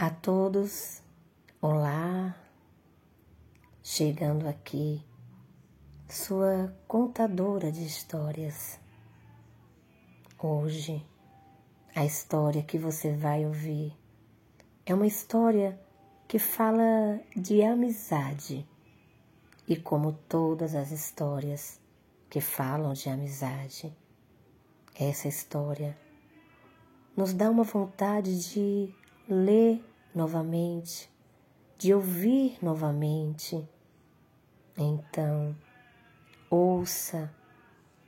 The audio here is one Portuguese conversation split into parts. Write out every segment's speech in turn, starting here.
A todos, olá, chegando aqui, sua contadora de histórias. Hoje, a história que você vai ouvir é uma história que fala de amizade. E como todas as histórias que falam de amizade, essa história nos dá uma vontade de ler novamente, de ouvir novamente. Então, ouça,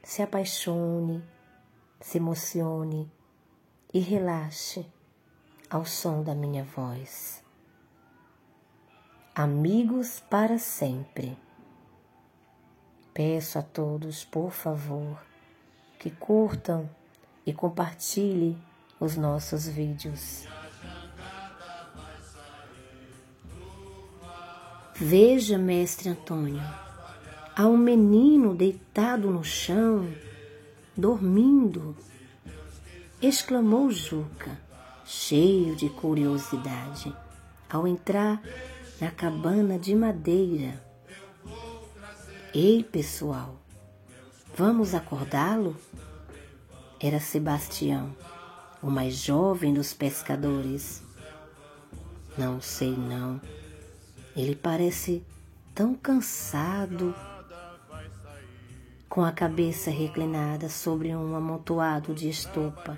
se apaixone, se emocione e relaxe ao som da minha voz. Amigos para sempre. Peço a todos, por favor, que curtam e compartilhem os nossos vídeos. Veja, mestre Antônio, há um menino deitado no chão, dormindo, exclamou Juca, cheio de curiosidade, ao entrar na cabana de madeira. Ei, pessoal, vamos acordá-lo? Era Sebastião, o mais jovem dos pescadores. Não sei não. Ele parece tão cansado. Com a cabeça reclinada sobre um amontoado de estopa,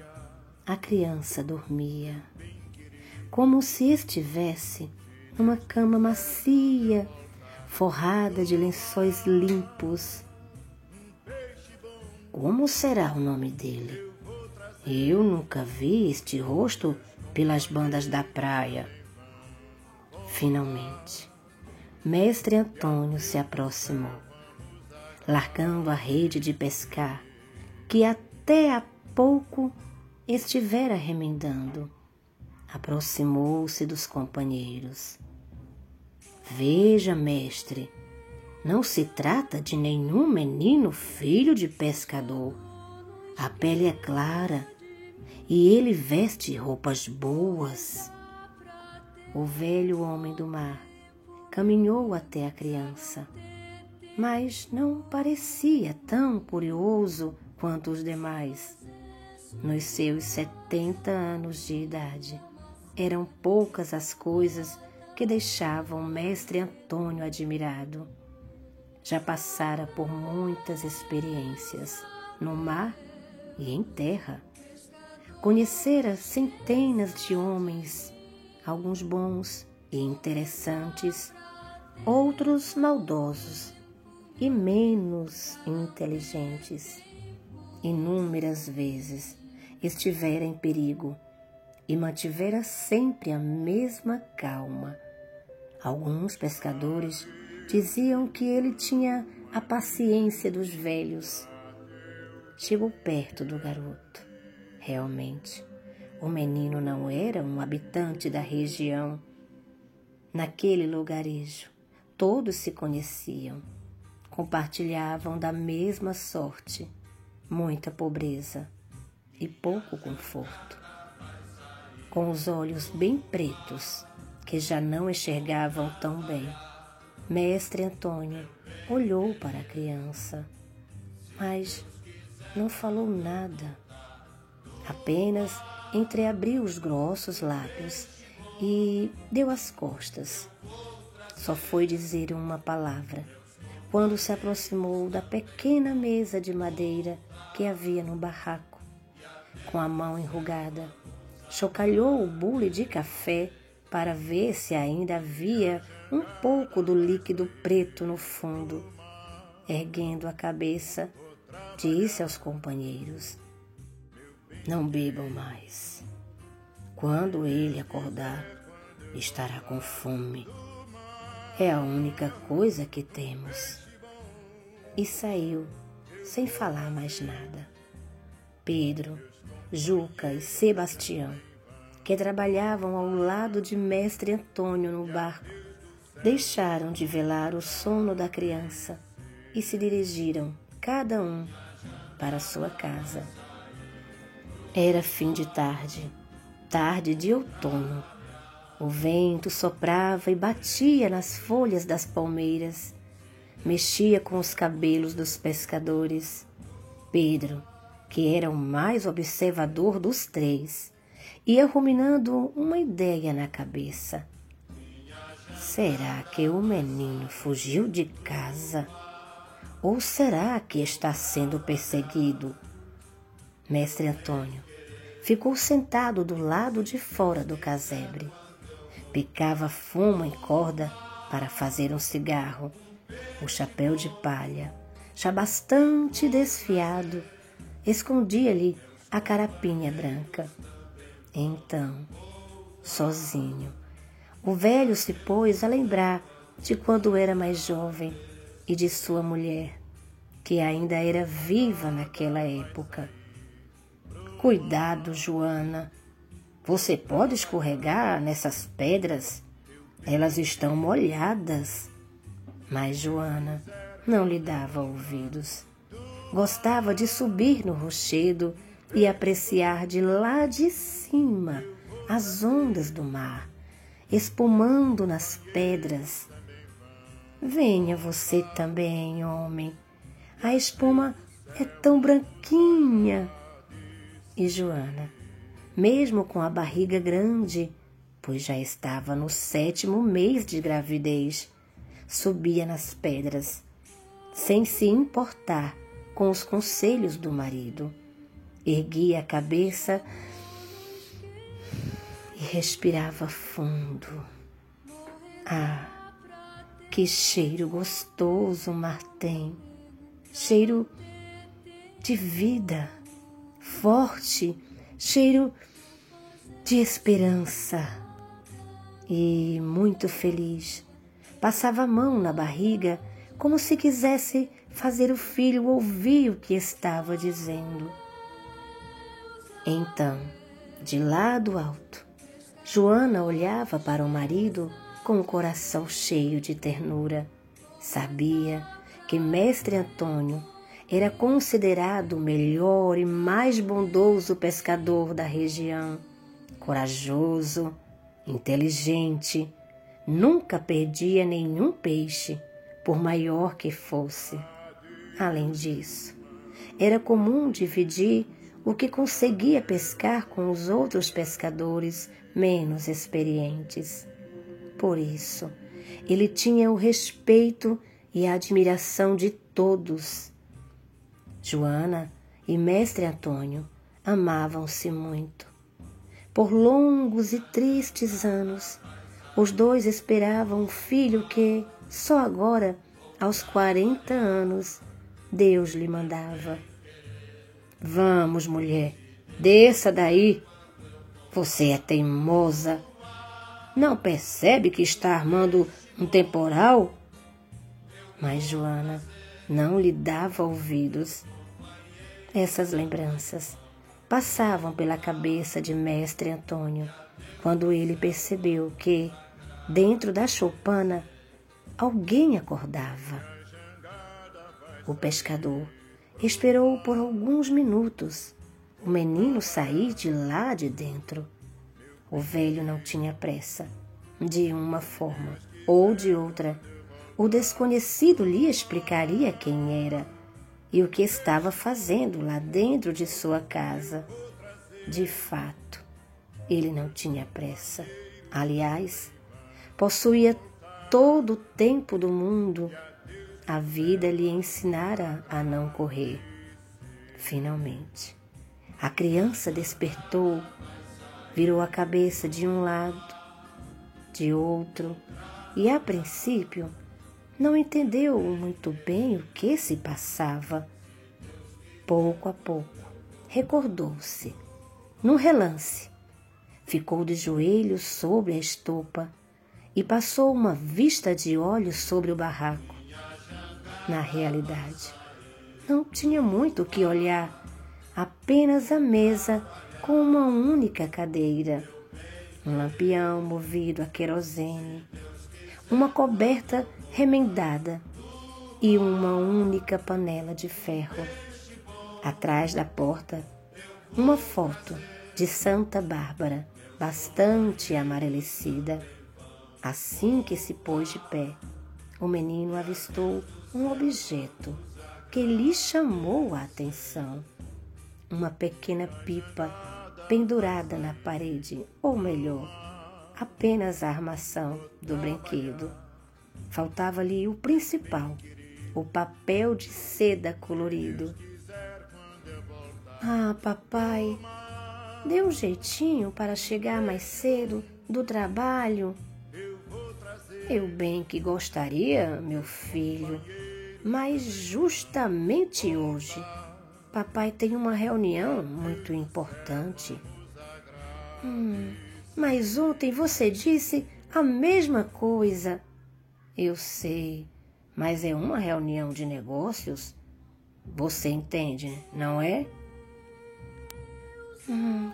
a criança dormia, como se estivesse numa cama macia, forrada de lençóis limpos. Como será o nome dele? Eu nunca vi este rosto pelas bandas da praia. Finalmente, mestre Antônio se aproximou, largando a rede de pescar, que até há pouco estivera remendando. Aproximou-se dos companheiros. Veja, mestre, não se trata de nenhum menino filho de pescador. A pele é clara e ele veste roupas boas. O velho homem do mar caminhou até a criança, mas não parecia tão curioso quanto os demais. Nos seus 70 anos de idade, eram poucas as coisas que deixavam o mestre Antônio admirado. Já passara por muitas experiências no mar e em terra. Conhecera centenas de homens, alguns bons e interessantes, outros maldosos e menos inteligentes. Inúmeras vezes estivera em perigo e mantivera sempre a mesma calma. Alguns pescadores diziam que ele tinha a paciência dos velhos. Chegou perto do garoto. Realmente, o menino não era um habitante da região. Naquele lugarejo, todos se conheciam, compartilhavam da mesma sorte, muita pobreza e pouco conforto. Com os olhos bem pretos, que já não enxergavam tão bem, mestre Antônio olhou para a criança, mas não falou nada. Apenas entreabriu os grossos lábios e deu as costas. Só foi dizer uma palavra quando se aproximou da pequena mesa de madeira que havia no barraco. Com a mão enrugada, chocalhou o bule de café para ver se ainda havia um pouco do líquido preto no fundo. Erguendo a cabeça, disse aos companheiros: não bebam mais. Quando ele acordar, estará com fome. É a única coisa que temos. E saiu, sem falar mais nada. Pedro, Juca e Sebastião, que trabalhavam ao lado de mestre Antônio no barco, deixaram de velar o sono da criança e se dirigiram, cada um, para sua casa. Era fim de tarde, tarde de outono. O vento soprava e batia nas folhas das palmeiras, mexia com os cabelos dos pescadores. Pedro, que era o mais observador dos três, ia ruminando uma ideia na cabeça. Será que o menino fugiu de casa? Ou será que está sendo perseguido? Mestre Antônio ficou sentado do lado de fora do casebre. Picava fumo em corda para fazer um cigarro. O chapéu de palha, já bastante desfiado, escondia-lhe a carapinha branca. Então, sozinho, o velho se pôs a lembrar de quando era mais jovem e de sua mulher, que ainda era viva naquela época. Cuidado, Joana, você pode escorregar nessas pedras, elas estão molhadas. Mas Joana não lhe dava ouvidos. Gostava de subir no rochedo e apreciar de lá de cima as ondas do mar, espumando nas pedras. Venha você também, homem. A espuma é tão branquinha. E Joana, mesmo com a barriga grande, pois já estava no 7º mês de gravidez, subia nas pedras, sem se importar com os conselhos do marido. Erguia a cabeça e respirava fundo. Ah, que cheiro gostoso o mar tem! Cheiro de vida, forte, cheiro de esperança. E, muito feliz, passava a mão na barriga como se quisesse fazer o filho ouvir o que estava dizendo. Então, de lá do alto, Joana olhava para o marido com o coração cheio de ternura. Sabia que Mestre Antônio era considerado o melhor e mais bondoso pescador da região. Corajoso, inteligente, nunca perdia nenhum peixe, por maior que fosse. Além disso, era comum dividir o que conseguia pescar com os outros pescadores menos experientes. Por isso, ele tinha o respeito e a admiração de todos. Joana e Mestre Antônio amavam-se muito. Por longos e tristes anos, os dois esperavam um filho que, só agora, aos 40 anos, Deus lhe mandava. Vamos, mulher, desça daí. Você é teimosa. Não percebe que está armando um temporal? Mas Joana não lhe dava ouvidos. Essas lembranças passavam pela cabeça de Mestre Antônio quando ele percebeu que, dentro da choupana, alguém acordava. O pescador esperou por alguns minutos o menino sair de lá de dentro. O velho não tinha pressa. De uma forma ou de outra, o desconhecido lhe explicaria quem era e o que estava fazendo lá dentro de sua casa. De fato, ele não tinha pressa. Aliás, possuía todo o tempo do mundo. A vida lhe ensinara a não correr. Finalmente, a criança despertou, virou a cabeça de um lado, de outro, e a princípio não entendeu muito bem o que se passava. Pouco a pouco, recordou-se. Num relance, ficou de joelhos sobre a estopa e passou uma vista de olhos sobre o barraco. Na realidade, não tinha muito o que olhar, apenas a mesa com uma única cadeira, um lampião movido a querosene, uma coberta remendada e uma única panela de ferro. Atrás da porta, uma foto de Santa Bárbara, bastante amarelecida. Assim que se pôs de pé, o menino avistou um objeto que lhe chamou a atenção. Uma pequena pipa pendurada na parede, ou melhor, apenas a armação do brinquedo. Faltava-lhe o principal, o papel de seda colorido. Ah, papai, dê um jeitinho para chegar mais cedo do trabalho. Eu bem que gostaria, meu filho, mas justamente hoje papai tem uma reunião muito importante. Mas ontem você disse a mesma coisa. Eu sei, mas é uma reunião de negócios. Você entende, não é?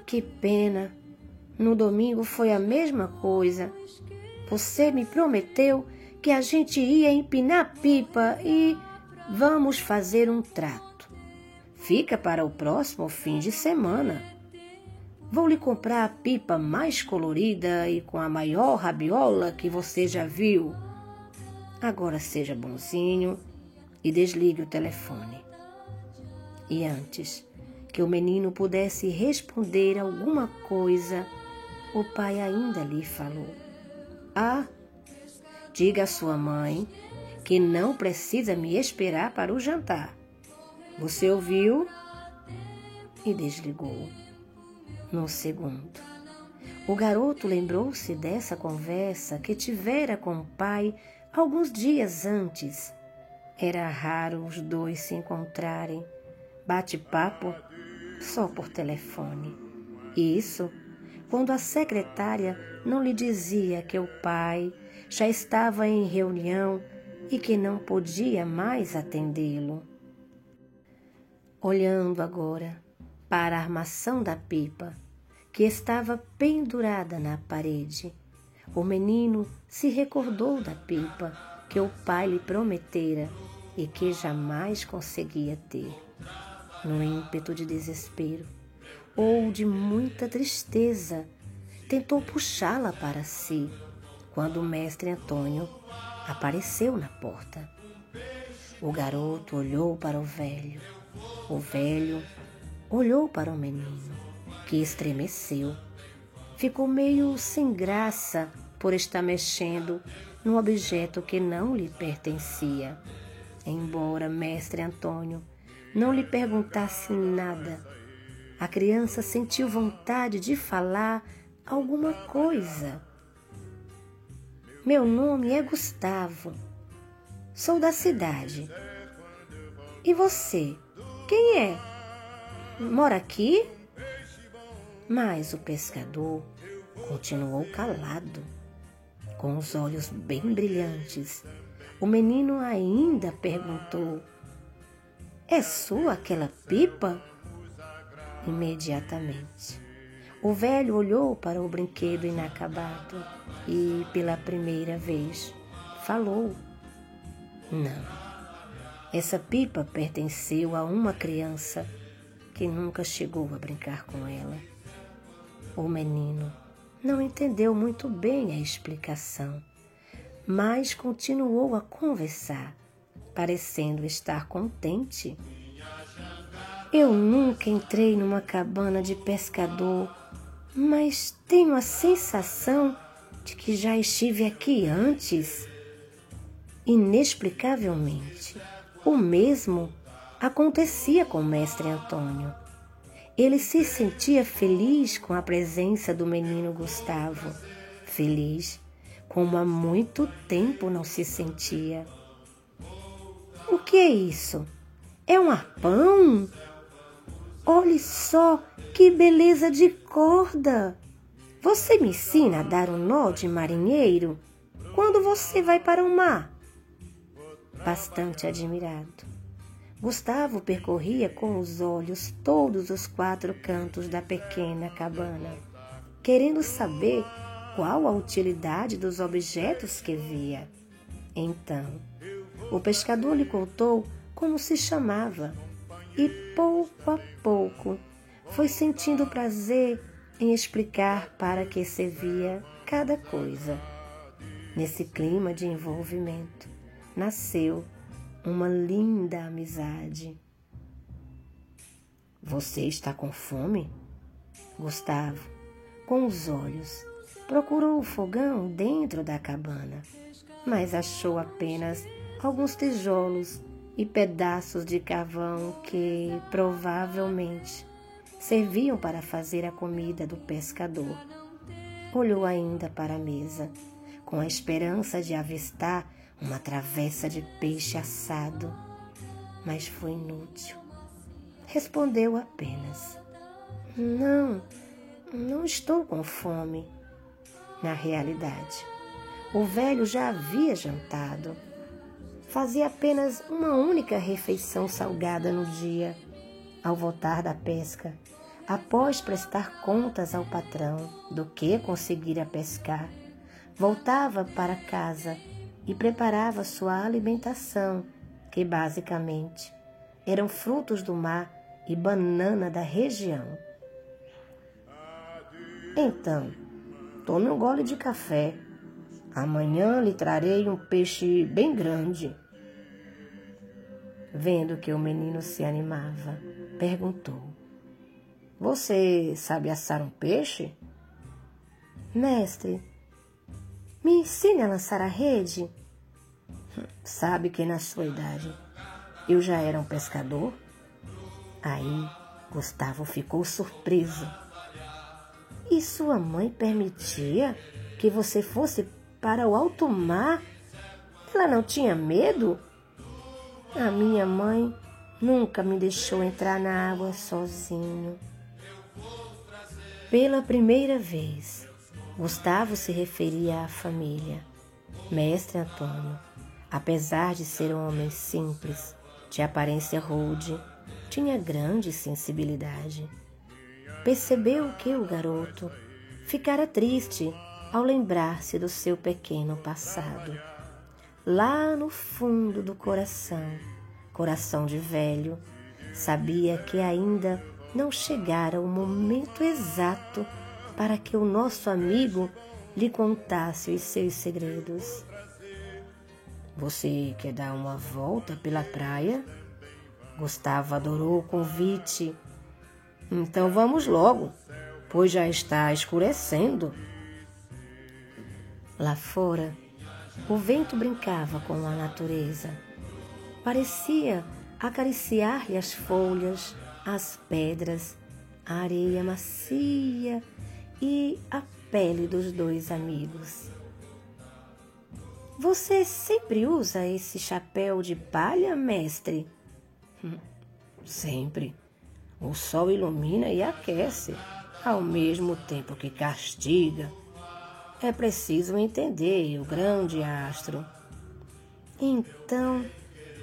Que pena. No domingo foi a mesma coisa. Você me prometeu que a gente ia empinar pipa e vamos fazer um trato. Fica para o próximo fim de semana. Vou lhe comprar a pipa mais colorida e com a maior rabiola que você já viu. Agora seja bonzinho e desligue o telefone. E antes que o menino pudesse responder alguma coisa, o pai ainda lhe falou. Diga à sua mãe que não precisa me esperar para o jantar. Você ouviu? E desligou. No segundo, o garoto lembrou-se dessa conversa que tivera com o pai alguns dias antes. Era raro os dois se encontrarem, bate-papo só por telefone. Isso quando a secretária não lhe dizia que o pai já estava em reunião e que não podia mais atendê-lo. Olhando agora para a armação da pipa, que estava pendurada na parede, o menino se recordou da pipa que o pai lhe prometera e que jamais conseguia ter. No ímpeto de desespero ou de muita tristeza, tentou puxá-la para si, quando o mestre Antônio apareceu na porta. O garoto olhou para o velho. O velho olhou para o menino, que estremeceu. Ficou meio sem graça por estar mexendo num objeto que não lhe pertencia. Embora mestre Antônio não lhe perguntasse nada, a criança sentiu vontade de falar alguma coisa. Meu nome é Gustavo. Sou da cidade. E você? Quem é? Mora aqui? Mas o pescador continuou calado, com os olhos bem brilhantes. O menino ainda perguntou: é sua aquela pipa? Imediatamente, o velho olhou para o brinquedo inacabado e, pela primeira vez, falou: não, essa pipa pertenceu a uma criança que nunca chegou a brincar com ela. O menino não entendeu muito bem a explicação, mas continuou a conversar, parecendo estar contente. Eu nunca entrei numa cabana de pescador, mas tenho a sensação de que já estive aqui antes. Inexplicavelmente, o mesmo acontecia com o mestre Antônio. Ele se sentia feliz com a presença do menino Gustavo, feliz como há muito tempo não se sentia. O que é isso? É um arpão? Olhe só que beleza de corda! Você me ensina a dar um nó de marinheiro quando você vai para o mar? Bastante admirado, Gustavo percorria com os olhos todos os 4 cantos da pequena cabana, querendo saber qual a utilidade dos objetos que via. Então, o pescador lhe contou como se chamava, e pouco a pouco foi sentindo prazer em explicar para que servia cada coisa. Nesse clima de envolvimento, nasceu uma linda amizade. Você está com fome? Gustavo, com os olhos, procurou o fogão dentro da cabana, mas achou apenas alguns tijolos e pedaços de carvão que, provavelmente, serviam para fazer a comida do pescador. Olhou ainda para a mesa, com a esperança de avistar uma travessa de peixe assado, mas foi inútil. Respondeu apenas: Não estou com fome. Na realidade, o velho já havia jantado. Fazia apenas uma única refeição salgada no dia. Ao voltar da pesca, após prestar contas ao patrão do que conseguira pescar, voltava para casa e preparava sua alimentação, que basicamente eram frutos do mar e banana da região. Então, tome um gole de café. Amanhã lhe trarei um peixe bem grande. Vendo que o menino se animava, perguntou: Você sabe assar um peixe? Mestre, me ensine a lançar a rede? Sabe que na sua idade eu já era um pescador? Aí Gustavo ficou surpreso. E sua mãe permitia que você fosse para o alto mar? Ela não tinha medo? A minha mãe nunca me deixou entrar na água sozinho. Pela primeira vez, Gustavo se referia à família. Mestre Antônio, apesar de ser um homem simples, de aparência rude, tinha grande sensibilidade. Percebeu que o garoto ficara triste ao lembrar-se do seu pequeno passado. Lá no fundo do coração de velho, sabia que ainda não chegara o momento exato para que o nosso amigo lhe contasse os seus segredos. Você quer dar uma volta pela praia? Gustavo adorou o convite. Então vamos logo, pois já está escurecendo. Lá fora, o vento brincava com a natureza. Parecia acariciar-lhe as folhas, as pedras, a areia macia e a pele dos dois amigos. Você sempre usa esse chapéu de palha, mestre? Sempre. O sol ilumina e aquece, ao mesmo tempo que castiga. É preciso entender o grande astro. Então,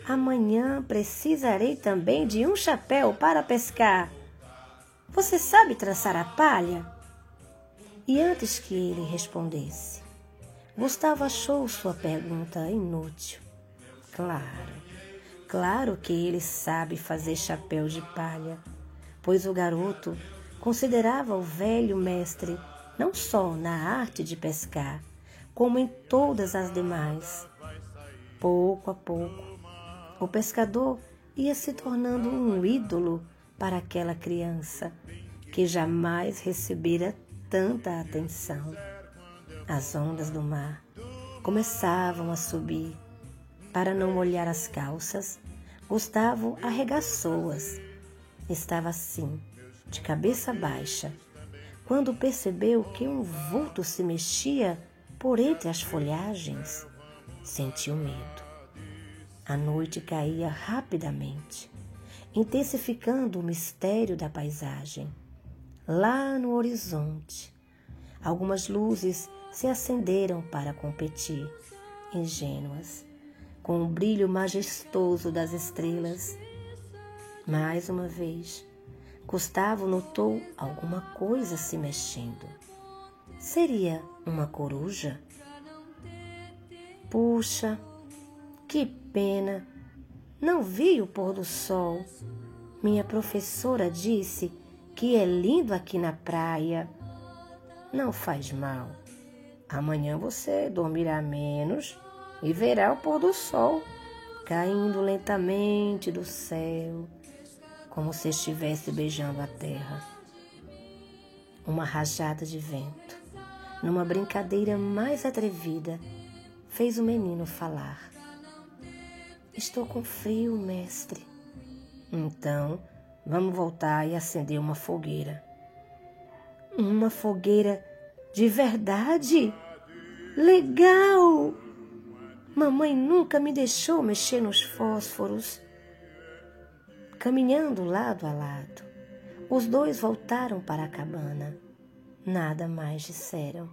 amanhã precisarei também de um chapéu para pescar. Você sabe trançar a palha? E antes que ele respondesse, Gustavo achou sua pergunta inútil. Claro que ele sabe fazer chapéu de palha, pois o garoto considerava o velho mestre não só na arte de pescar, como em todas as demais. Pouco a pouco, o pescador ia se tornando um ídolo para aquela criança que jamais recebera tanta atenção. As ondas do mar começavam a subir. Para não molhar as calças, Gustavo arregaçou-as. Estava assim, de cabeça baixa, quando percebeu que um vulto se mexia por entre as folhagens. Sentiu medo. A noite caía rapidamente, intensificando o mistério da paisagem. Lá no horizonte, algumas luzes se acenderam para competir, ingênuas, com o brilho majestoso das estrelas. Mais uma vez, Gustavo notou alguma coisa se mexendo. Seria uma coruja? Puxa, que pena! Não vi o pôr do sol. Minha professora disse que é lindo aqui na praia, não faz mal. Amanhã você dormirá menos e verá o pôr do sol caindo lentamente do céu, como se estivesse beijando a terra. Uma rajada de vento, numa brincadeira mais atrevida, fez o menino falar. Estou com frio, mestre. Então, vamos voltar e acender uma fogueira. Uma fogueira de verdade? Legal! Mamãe nunca me deixou mexer nos fósforos. Caminhando lado a lado, os dois voltaram para a cabana. Nada mais disseram,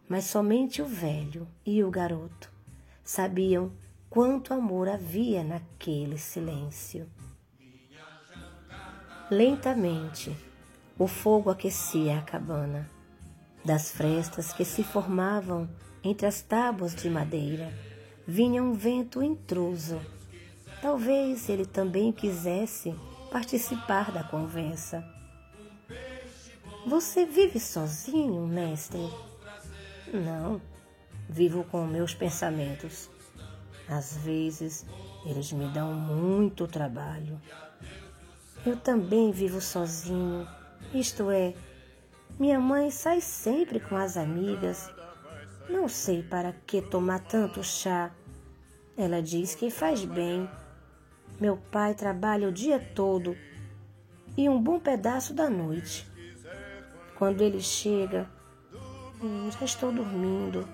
mas somente o velho e o garoto sabiam quanto amor havia naquele silêncio. Lentamente, o fogo aquecia a cabana. Das frestas que se formavam entre as tábuas de madeira, vinha um vento intruso. Talvez ele também quisesse participar da conversa. Você vive sozinho, mestre? Não, vivo com meus pensamentos. Às vezes, eles me dão muito trabalho. Eu também vivo sozinho, isto é, minha mãe sai sempre com as amigas. Não sei para que tomar tanto chá. Ela diz que faz bem. Meu pai trabalha o dia todo e um bom pedaço da noite. Quando ele chega, já estou dormindo.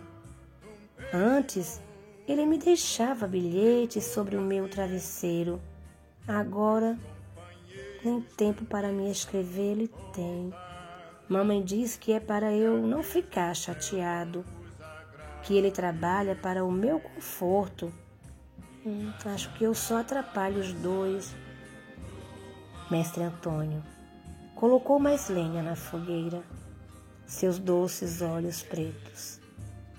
Antes, ele me deixava bilhetes sobre o meu travesseiro. Agora, nem tempo para me escrever ele tem. Mamãe diz que é para eu não ficar chateado, que ele trabalha para o meu conforto. Acho que eu só atrapalho os dois. Mestre Antônio colocou mais lenha na fogueira. Seus doces olhos pretos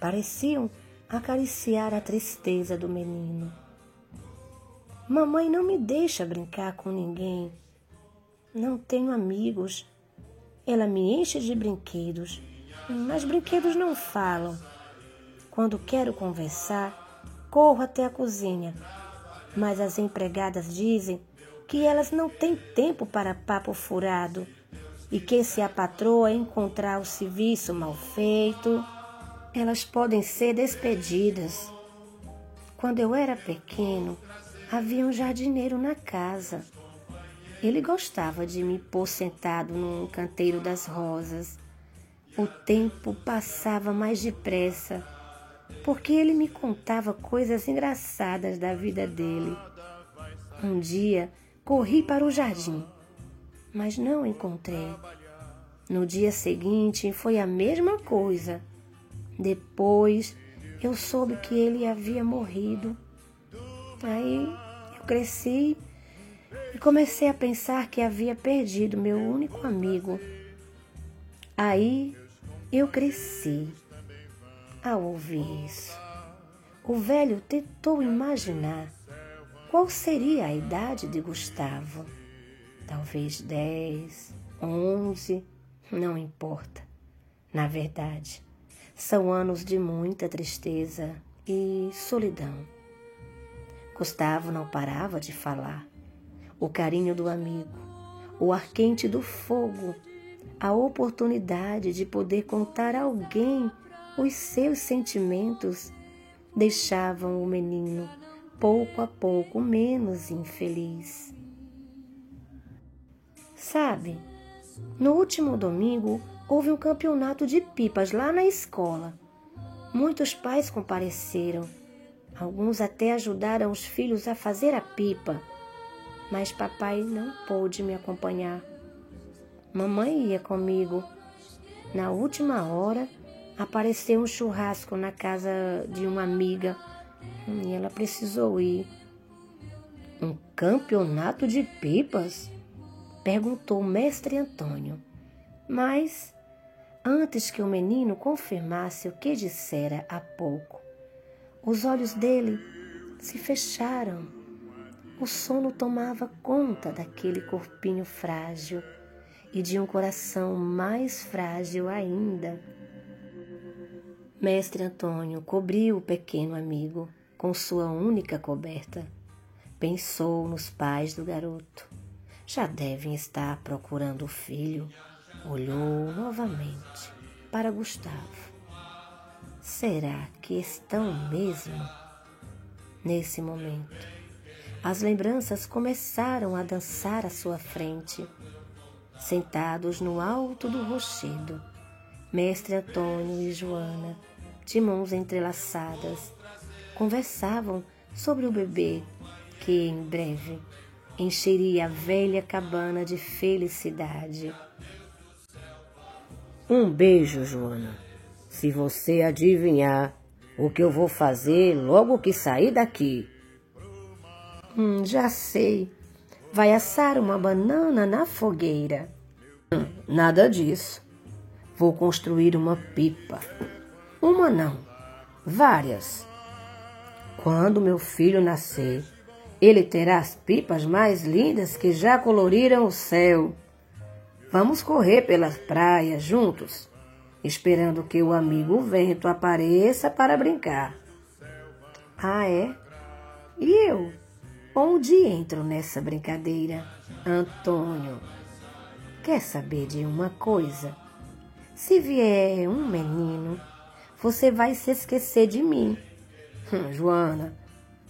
pareciam acariciar a tristeza do menino. Mamãe não me deixa brincar com ninguém. Não tenho amigos. Ela me enche de brinquedos, mas brinquedos não falam. Quando quero conversar, corro até a cozinha, mas as empregadas dizem que elas não têm tempo para papo furado e que se a patroa encontrar o serviço mal feito, elas podem ser despedidas. Quando eu era pequeno, havia um jardineiro na casa. Ele gostava de me pôr sentado num canteiro das rosas. O tempo passava mais depressa, porque ele me contava coisas engraçadas da vida dele. Um dia, corri para o jardim, mas não encontrei. No dia seguinte, foi a mesma coisa. Depois, eu soube que ele havia morrido. Aí, eu cresci e comecei a pensar que havia perdido meu único amigo. Aí, eu cresci. Ao ouvir isso, o velho tentou imaginar qual seria a idade de Gustavo. Talvez 10, 11, não importa. Na verdade, são anos de muita tristeza e solidão. Gustavo não parava de falar. O carinho do amigo, o ar quente do fogo, a oportunidade de poder contar a alguém os seus sentimentos deixavam o menino, pouco a pouco, menos infeliz. Sabe, no último domingo houve um campeonato de pipas lá na escola. Muitos pais compareceram. Alguns até ajudaram os filhos a fazer a pipa, mas papai não pôde me acompanhar. Mamãe ia comigo. Na última hora, apareceu um churrasco na casa de uma amiga e ela precisou ir. Um campeonato de pipas? Perguntou o mestre Antônio. Mas, antes que o menino confirmasse o que dissera há pouco, os olhos dele se fecharam. O sono tomava conta daquele corpinho frágil e de um coração mais frágil ainda. Mestre Antônio cobriu o pequeno amigo com sua única coberta. Pensou nos pais do garoto. Já devem estar procurando o filho. Olhou novamente para Gustavo. Será que estão mesmo? Nesse momento, as lembranças começaram a dançar à sua frente. Sentados no alto do rochedo, Mestre Antônio e Joana, de mãos entrelaçadas, conversavam sobre o bebê que, em breve, encheria a velha cabana de felicidade. Um beijo, Joana. Se você adivinhar o que eu vou fazer logo que sair daqui. Já sei. Vai assar uma banana na fogueira. Nada disso. Vou construir uma pipa. Uma não, várias. Quando meu filho nascer, ele terá as pipas mais lindas que já coloriram o céu. Vamos correr pelas praias juntos, esperando que o amigo vento apareça para brincar. Ah, é? E eu? Onde entro nessa brincadeira? Antônio, Quer saber de uma coisa? Se vier um menino, você vai se esquecer de mim. Joana,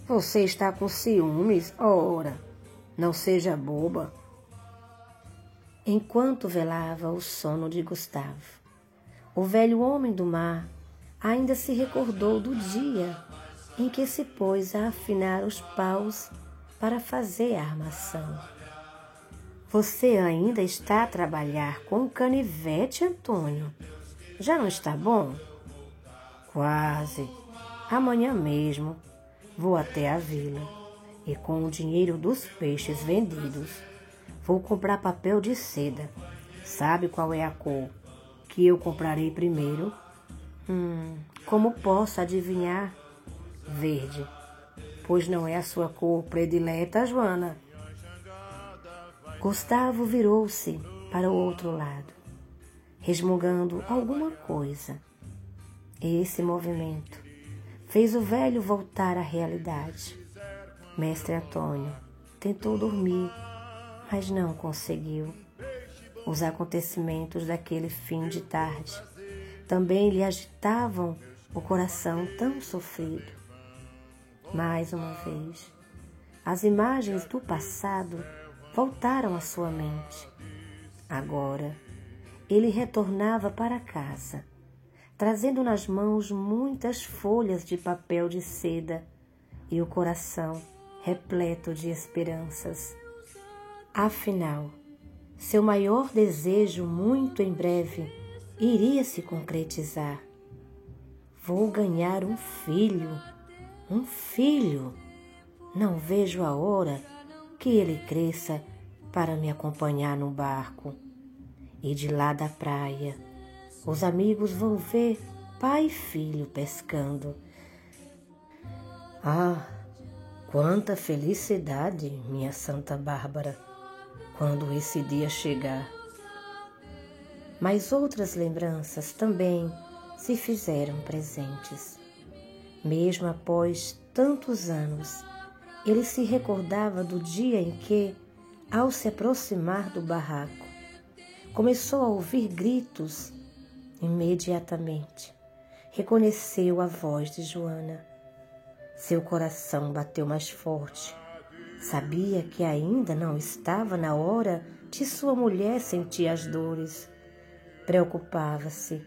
você está com ciúmes? Ora, não seja boba. Enquanto velava o sono de Gustavo, o velho homem do mar ainda se recordou do dia em que se pôs a afinar os paus para fazer a armação. Você ainda está a trabalhar com canivete, Antônio? Já não está bom? Quase. Amanhã mesmo vou até a vila e com o dinheiro dos peixes vendidos vou comprar papel de seda. Sabe qual é a cor que eu comprarei primeiro? Como posso adivinhar? Verde. Pois não é a sua cor predileta, Joana? Gustavo virou-se para o outro lado, resmungando alguma coisa. Esse movimento fez o velho voltar à realidade. Mestre Antônio tentou dormir, mas não conseguiu. Os acontecimentos daquele fim de tarde também lhe agitavam o coração tão sofrido. Mais uma vez, as imagens do passado voltaram à sua mente. Agora, ele retornava para casa, trazendo nas mãos muitas folhas de papel de seda e o coração repleto de esperanças. Afinal, seu maior desejo muito em breve iria se concretizar. Vou ganhar um filho, um filho. Não vejo a hora que ele cresça para me acompanhar no barco. E de lá da praia, os amigos vão ver pai e filho pescando. Ah, quanta felicidade, minha Santa Bárbara, quando esse dia chegar. Mas outras lembranças também se fizeram presentes. Mesmo após tantos anos, ele se recordava do dia em que, ao se aproximar do barraco, começou a ouvir gritos. Imediatamente, reconheceu a voz de Joana. Seu coração bateu mais forte. Sabia que ainda não estava na hora de sua mulher sentir as dores. Preocupava-se,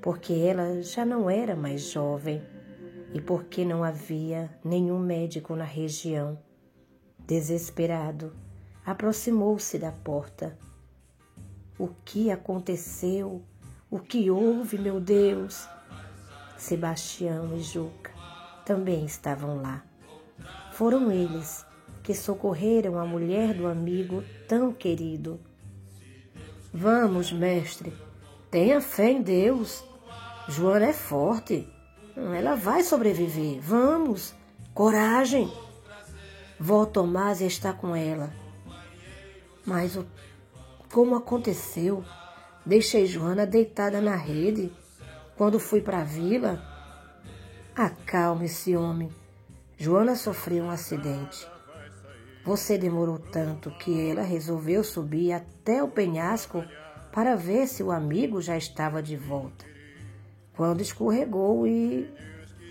porque ela já não era mais jovem e porque não havia nenhum médico na região. Desesperado, aproximou-se da porta. O que aconteceu? O que houve, meu Deus? Sebastião e Juca também estavam lá. Foram eles que socorreram a mulher do amigo tão querido. Vamos, mestre, tenha fé em Deus. Joana é forte. Ela vai sobreviver. Vamos, coragem. Vó Tomásia está com ela. Mas Como aconteceu? Deixei Joana deitada na rede quando fui para a vila. Acalme-se, homem. Joana sofreu um acidente. Você demorou tanto que ela resolveu subir até o penhasco para ver se o amigo já estava de volta. Quando escorregou e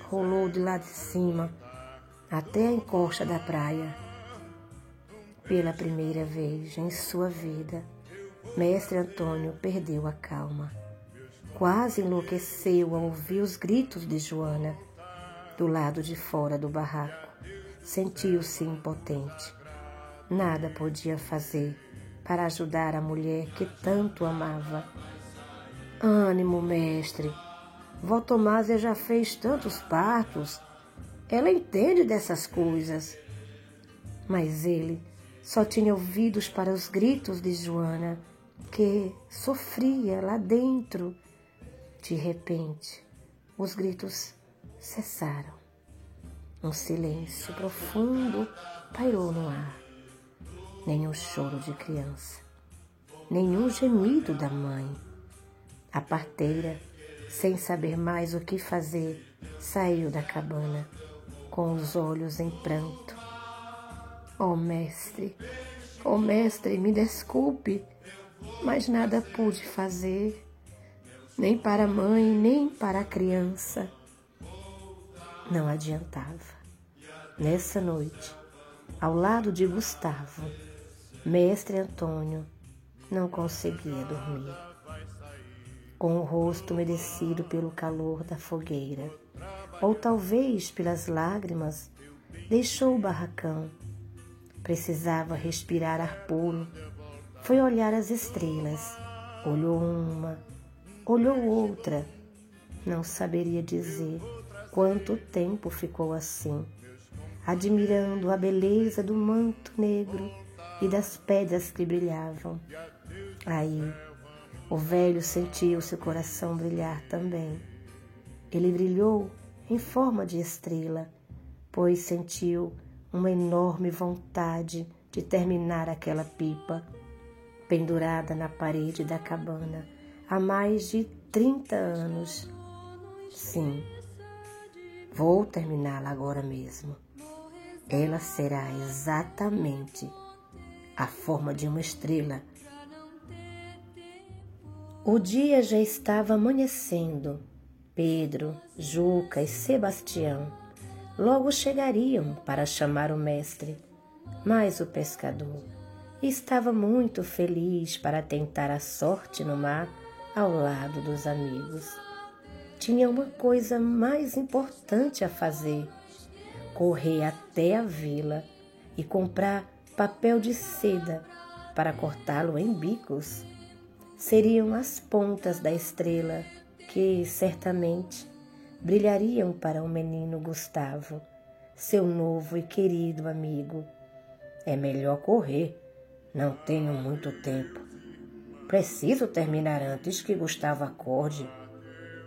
rolou de lá de cima até a encosta da praia. Pela primeira vez em sua vida, Mestre Antônio perdeu a calma. Quase enlouqueceu ao ouvir os gritos de Joana. Do lado de fora do barraco, sentiu-se impotente. Nada podia fazer para ajudar a mulher que tanto amava. Ânimo, mestre. Vó Tomásia já fez tantos partos. Ela entende dessas coisas. Mas ele só tinha ouvidos para os gritos de Joana, que sofria lá dentro. De repente, os gritos cessaram. Um silêncio profundo pairou no ar. Nenhum choro de criança, nenhum gemido da mãe. A parteira, sem saber mais o que fazer, saiu da cabana, com os olhos em pranto. Oh, mestre, me desculpe, mas nada pude fazer, nem para a mãe, nem para a criança. Não adiantava. Nessa noite, ao lado de Gustavo, Mestre Antônio não conseguia dormir. Com o rosto umedecido pelo calor da fogueira, ou talvez pelas lágrimas, deixou o barracão. Precisava respirar ar puro. Foi olhar as estrelas. Olhou uma, olhou outra. Não saberia dizer quanto tempo ficou assim, admirando a beleza do manto negro e das pedras que brilhavam. Aí, o velho sentiu seu coração brilhar também. Ele brilhou em forma de estrela, pois sentiu uma enorme vontade de terminar aquela pipa, pendurada na parede da cabana há mais de 30 anos. Sim, vou terminá-la agora mesmo. Ela será exatamente a forma de uma estrela. O dia já estava amanhecendo. Pedro, Juca e Sebastião logo chegariam para chamar o mestre, mas o pescador estava muito feliz para tentar a sorte no mar ao lado dos amigos. Tinha uma coisa mais importante a fazer: correr até a vila e comprar papel de seda para cortá-lo em bicos. Seriam as pontas da estrela que, certamente, brilhariam para o menino Gustavo, seu novo e querido amigo. É melhor correr, não tenho muito tempo. Preciso terminar antes que Gustavo acorde.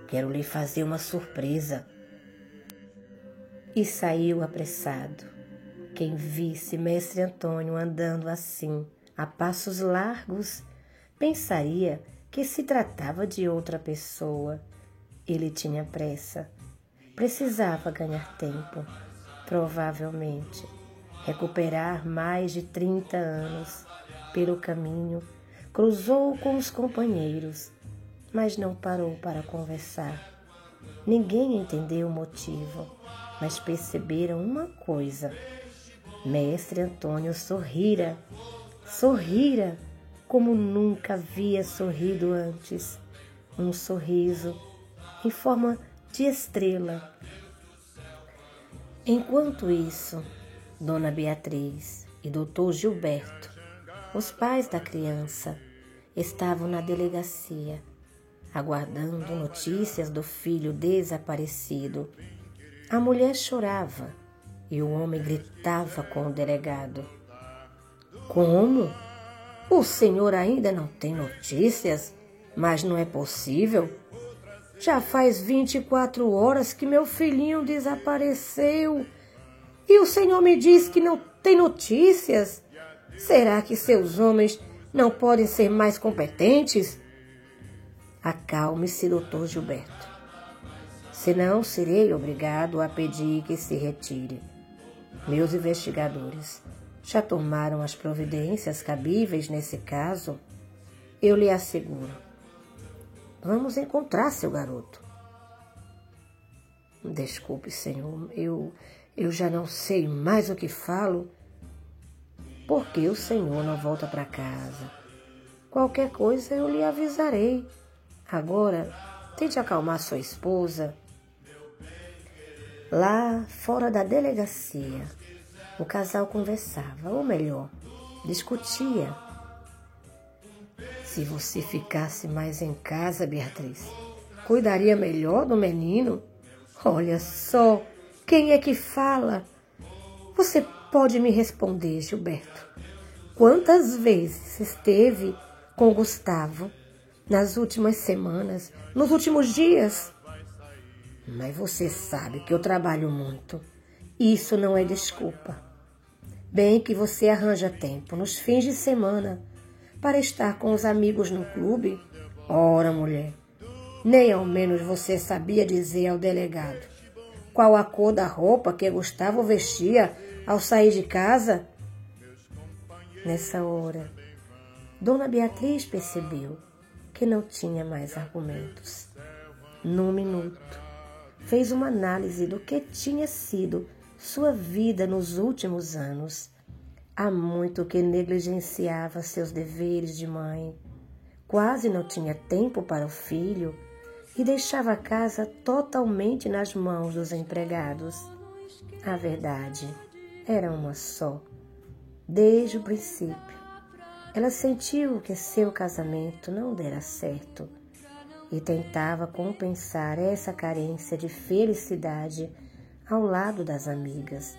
Quero lhe fazer uma surpresa. E saiu apressado. Quem visse Mestre Antônio andando assim, a passos largos, pensaria que se tratava de outra pessoa. Ele tinha pressa. Precisava ganhar tempo. Provavelmente, recuperar mais de 30 anos. Pelo caminho, cruzou com os companheiros, mas não parou para conversar. Ninguém entendeu o motivo, mas perceberam uma coisa. Mestre Antônio sorrira como nunca havia sorrido antes. Um sorriso em forma de estrela. Enquanto isso, Dona Beatriz e Doutor Gilberto, os pais da criança, estavam na delegacia, aguardando notícias do filho desaparecido. A mulher chorava e o homem gritava com o delegado. Como? O senhor ainda não tem notícias? Mas não é possível. Já faz 24 horas que meu filhinho desapareceu. E o senhor me diz que não tem notícias? Será que seus homens Não podem ser mais competentes? Acalme-se, doutor Gilberto. Senão, serei obrigado a pedir que se retire. Meus investigadores já tomaram as providências cabíveis nesse caso. Eu lhe asseguro. Vamos encontrar seu garoto. Desculpe, senhor, eu já não sei mais o que falo. Por que o senhor não volta para casa? Qualquer coisa eu lhe avisarei. Agora, tente acalmar sua esposa. Lá fora da delegacia, o casal conversava, ou melhor, discutia. Se você ficasse mais em casa, Beatriz, cuidaria melhor do menino? Olha só, quem é que fala? Você pode me responder, Gilberto. Quantas vezes esteve com Gustavo nas últimas semanas, nos últimos dias? Mas você sabe que eu trabalho muito. Isso não é desculpa. Bem que você arranja tempo nos fins de semana para estar com os amigos no clube. Ora, mulher, nem ao menos você sabia dizer ao delegado qual a cor da roupa que Gustavo vestia ao sair de casa? Nessa hora, Dona Beatriz percebeu que não tinha mais argumentos. Num minuto, fez uma análise do que tinha sido sua vida nos últimos anos. Há muito que negligenciava seus deveres de mãe. Quase não tinha tempo para o filho e deixava a casa totalmente nas mãos dos empregados. A verdade era uma só. Desde o princípio, ela sentiu que seu casamento não dera certo e tentava compensar essa carência de felicidade ao lado das amigas,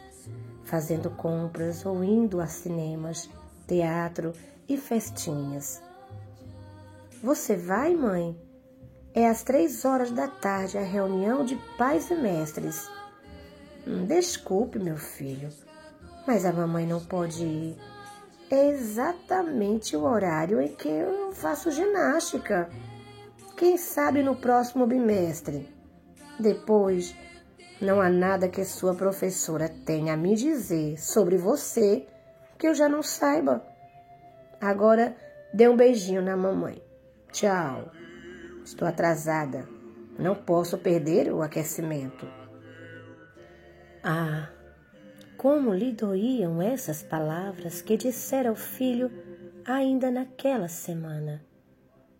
fazendo compras ou indo a cinemas, teatro e festinhas. Você vai, mãe? É às 3h a reunião de pais e mestres. Desculpe, meu filho, mas a mamãe não pode ir. É exatamente o horário em que eu faço ginástica. Quem sabe no próximo bimestre. Depois, não há nada que sua professora tenha a me dizer sobre você que eu já não saiba. Agora, dê um beijinho na mamãe. Tchau. Estou atrasada. Não posso perder o aquecimento. Ah, como lhe doíam essas palavras que dissera ao filho ainda naquela semana,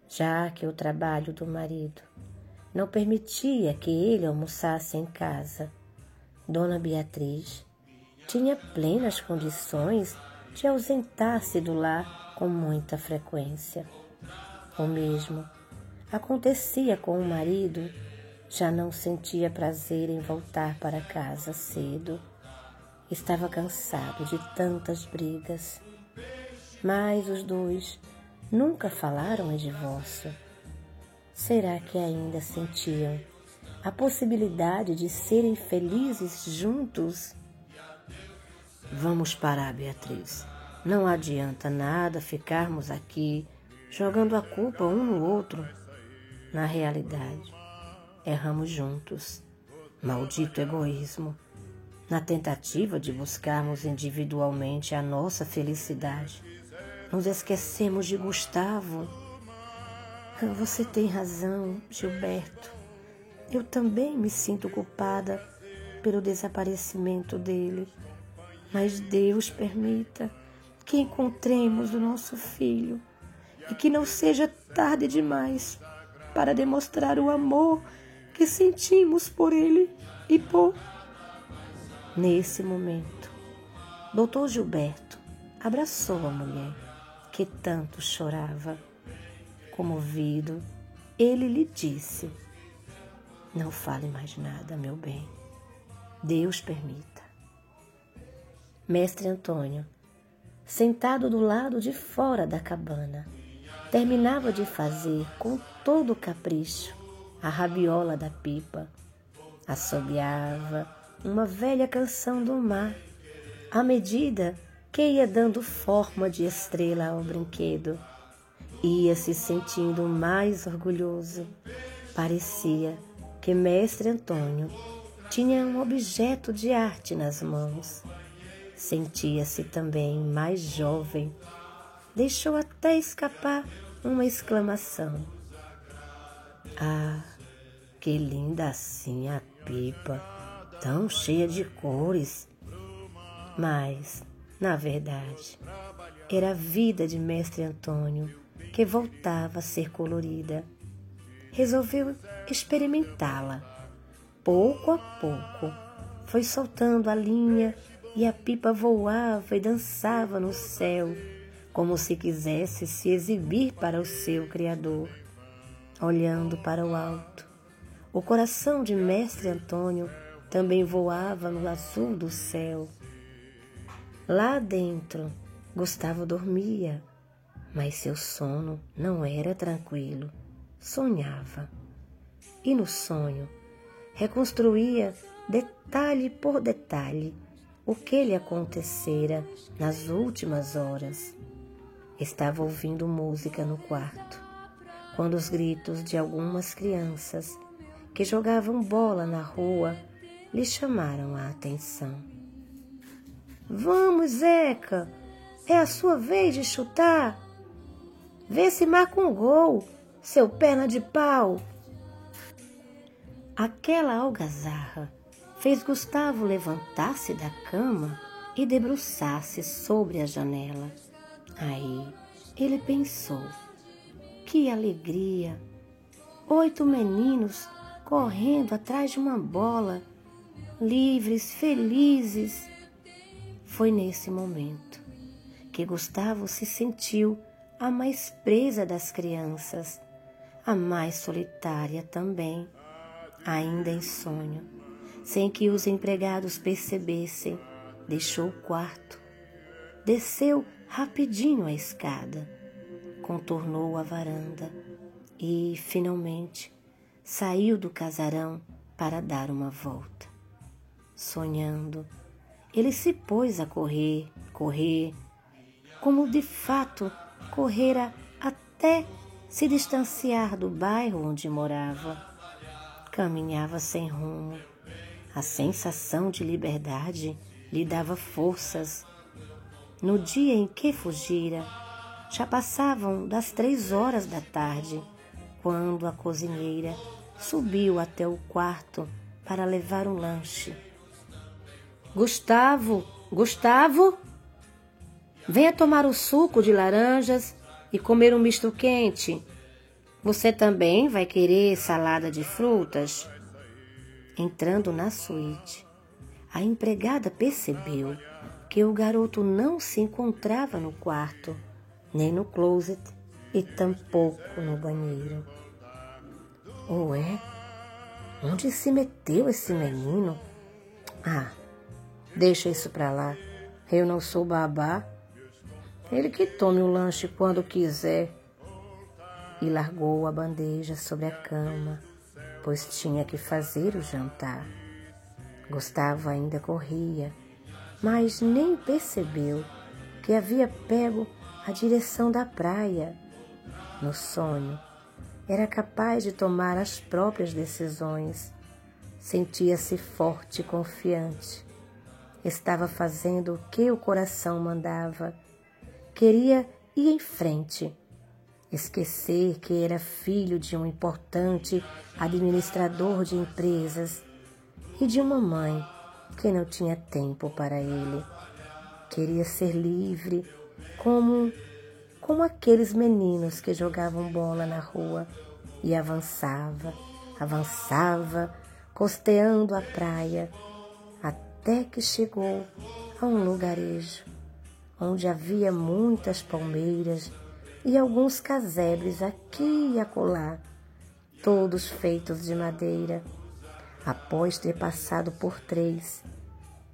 já que o trabalho do marido não permitia que ele almoçasse em casa. Dona Beatriz tinha plenas condições de ausentar-se do lar com muita frequência. O mesmo acontecia com o marido. Já não sentia prazer em voltar para casa cedo. Estava cansado de tantas brigas. Mas os dois nunca falaram em divórcio. Será que ainda sentiam a possibilidade de serem felizes juntos? Vamos parar, Beatriz. Não adianta nada ficarmos aqui jogando a culpa um no outro. Na realidade, erramos juntos. Maldito egoísmo. Na tentativa de buscarmos individualmente a nossa felicidade, nos esquecemos de Gustavo. Você tem razão, Gilberto. Eu também me sinto culpada pelo desaparecimento dele. Mas Deus permita que encontremos o nosso filho e que não seja tarde demais para demonstrar o amor que sentimos por ele e por... Nesse momento, Dr. Gilberto abraçou a mulher que tanto chorava. Comovido, ele lhe disse: não fale mais nada, meu bem. Deus permita. Mestre Antônio, sentado do lado de fora da cabana, terminava de fazer com todo o capricho a rabiola da pipa. Assobiava uma velha canção do mar, à medida que ia dando forma de estrela ao brinquedo. Ia se sentindo mais orgulhoso. Parecia que Mestre Antônio tinha um objeto de arte nas mãos. Sentia-se também mais jovem. Deixou até escapar uma exclamação. Ah, que linda assim a pipa, tão cheia de cores. Mas, na verdade, era a vida de Mestre Antônio que voltava a ser colorida. Resolveu experimentá-la. Pouco a pouco, foi soltando a linha e a pipa voava e dançava no céu, como se quisesse se exibir para o seu Criador. Olhando para o alto, o coração de Mestre Antônio também voava no azul do céu. Lá dentro, Gustavo dormia, mas seu sono não era tranquilo. Sonhava. E no sonho, reconstruía detalhe por detalhe o que lhe acontecera nas últimas horas. Estava ouvindo música no quarto, quando os gritos de algumas crianças que jogavam bola na rua lhe chamaram a atenção. Vamos, Zeca, é a sua vez de chutar. Vê se marca um gol, seu perna de pau. Aquela algazarra fez Gustavo levantar-se da cama e debruçar-se sobre a janela. Aí ele pensou, que alegria! 8 meninos correndo atrás de uma bola, livres, felizes. Foi nesse momento que Gustavo se sentiu a mais presa das crianças, a mais solitária também, ainda em sonho, sem que os empregados percebessem. Deixou o quarto, desceu rapidinho a escada, contornou a varanda e, finalmente, saiu do casarão para dar uma volta. Sonhando, ele se pôs a correr, como de fato correra até se distanciar do bairro onde morava. Caminhava sem rumo. A sensação de liberdade lhe dava forças. No dia em que fugira, já passavam das 3 horas da tarde, quando a cozinheira subiu até o quarto para levar um lanche. Gustavo, venha tomar o suco de laranjas e comer um misto quente. Você também vai querer salada de frutas? Entrando na suíte, a empregada percebeu que o garoto não se encontrava no quarto, nem no closet e tampouco no banheiro. Ué, onde se meteu esse menino? Ah, deixa isso pra lá, eu não sou babá. Ele que tome o lanche quando quiser. E largou a bandeja sobre a cama, pois tinha que fazer o jantar. Gustavo ainda corria, mas nem percebeu que havia pego a direção da praia. No sonho, era capaz de tomar as próprias decisões. Sentia-se forte e confiante. Estava fazendo o que o coração mandava. Queria ir em frente. Esquecer que era filho de um importante administrador de empresas e de uma mãe que não tinha tempo para ele. Queria ser livre, como aqueles meninos que jogavam bola na rua, e avançava, costeando a praia, até que chegou a um lugarejo, onde havia muitas palmeiras e alguns casebres aqui e acolá, todos feitos de madeira. Após ter passado por 3,